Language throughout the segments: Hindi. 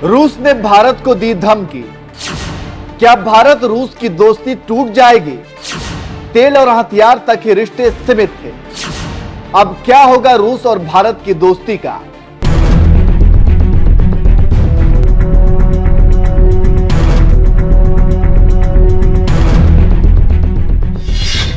रूस ने भारत को दी धमकी। क्या भारत रूस की दोस्ती टूट जाएगी? तेल और हथियार तक ही रिश्ते सीमित थे। अब क्या होगा रूस और भारत की दोस्ती का?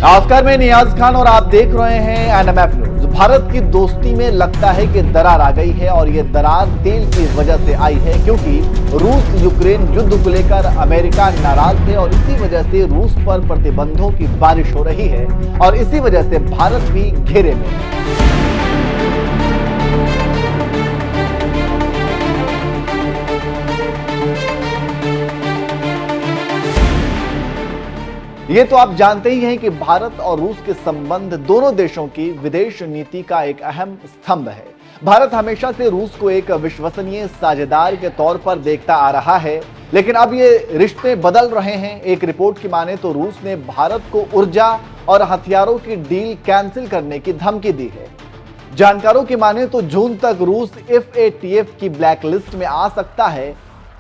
नमस्कार, मैं नियाज खान और आप देख रहे हैं एनएमएफ न्यूज। भारत की दोस्ती में लगता है कि दरार आ गई है और यह दरार तेल की वजह से आई है, क्योंकि रूस यूक्रेन युद्ध को लेकर अमेरिका नाराज थे और इसी वजह से रूस पर प्रतिबंधों की बारिश हो रही है और इसी वजह से भारत भी घेरे में है। ये तो आप जानते ही हैं कि भारत और रूस के संबंध दोनों देशों की विदेश नीति का एक अहम स्तंभ है। भारत हमेशा से रूस को एक विश्वसनीय साझेदार के तौर पर देखता आ रहा है, लेकिन अब ये रिश्ते बदल रहे हैं। एक रिपोर्ट की माने तो रूस ने भारत को ऊर्जा और हथियारों की डील कैंसिल करने की धमकी दी है। जानकारों की माने तो जून तक रूस FATF की ब्लैक लिस्ट में आ सकता है।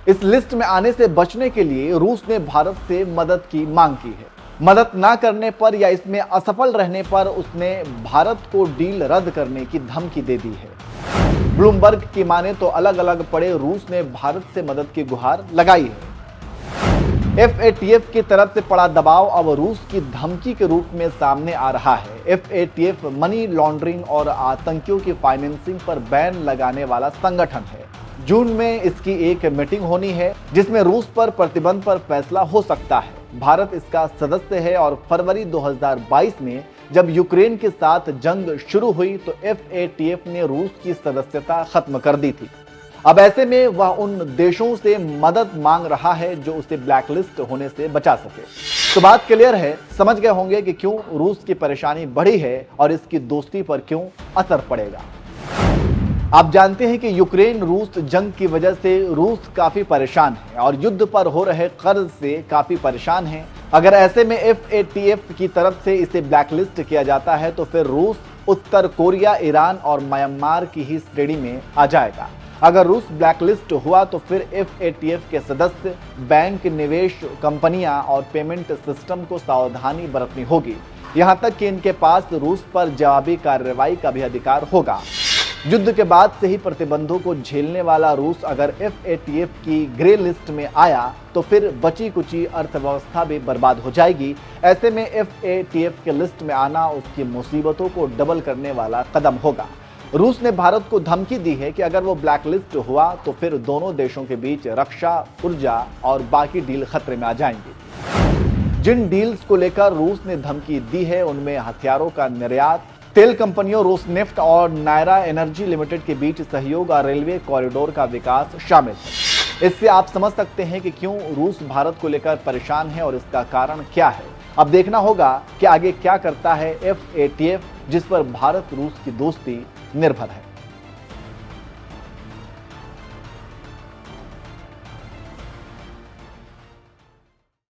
इस लिस्ट में आने से बचने के लिए रूस ने भारत से मदद की मांग की है। मदद ना करने पर या इसमें असफल रहने पर उसने भारत को डील रद्द करने की धमकी दे दी है। ब्लूमबर्ग की माने तो अलग अलग पड़े रूस ने भारत से मदद की गुहार लगाई है। FATF की तरफ से पड़ा दबाव अब रूस की धमकी के रूप में सामने आ रहा है। FATF मनी लॉन्ड्रिंग और आतंकियों की फाइनेंसिंग पर बैन लगाने वाला संगठन है। जून में इसकी एक मीटिंग होनी है जिसमें रूस पर प्रतिबंध पर फैसला हो सकता है। भारत इसका सदस्य है और फरवरी 2022 में जब यूक्रेन के साथ जंग शुरू हुई तो FATF ने रूस की सदस्यता खत्म कर दी थी। अब ऐसे में वह उन देशों से मदद मांग रहा है जो उसे ब्लैकलिस्ट होने से बचा सके। तो बात क्लियर है, समझ गए होंगे कि क्यों रूस की परेशानी बढ़ी है और इसकी दोस्ती पर क्यों असर पड़ेगा। आप जानते हैं कि यूक्रेन रूस जंग की वजह से रूस काफी परेशान है और युद्ध पर हो रहे कर्ज से काफी परेशान है। अगर ऐसे में FATF की तरफ से इसे ब्लैकलिस्ट किया जाता है तो फिर रूस उत्तर कोरिया, ईरान और म्यांमार की ही श्रेणी में आ जाएगा। अगर रूस ब्लैकलिस्ट हुआ तो फिर FATF के सदस्य, बैंक, निवेश कंपनियां और पेमेंट सिस्टम को सावधानी बरतनी होगी। यहां तक कि इनके पास रूस पर जवाबी कार्रवाई का भी अधिकार होगा। युद्ध के बाद से ही प्रतिबंधों को झेलने वाला रूस अगर FATF की ग्रे लिस्ट में आया तो फिर बची कुची अर्थव्यवस्था भी बर्बाद हो जाएगी। ऐसे में FATF के लिस्ट में आना उसकी मुसीबतों को डबल करने वाला कदम होगा। रूस ने भारत को धमकी दी है कि अगर वो ब्लैकलिस्ट हुआ तो फिर दोनों देशों के बीच रक्षा, ऊर्जा और बाकी डील खतरे में आ जाएंगी। जिन डील्स को लेकर रूस ने धमकी दी है उनमें हथियारों का निर्यात, तेल कंपनियों रोसनेफ्ट और नायरा एनर्जी लिमिटेड के बीच सहयोग और रेलवे कॉरिडोर का विकास शामिल है। इससे आप समझ सकते हैं कि क्यों रूस भारत को लेकर परेशान है और इसका कारण क्या है। अब देखना होगा कि आगे क्या करता है FATF, जिस पर भारत रूस की दोस्ती निर्भर है।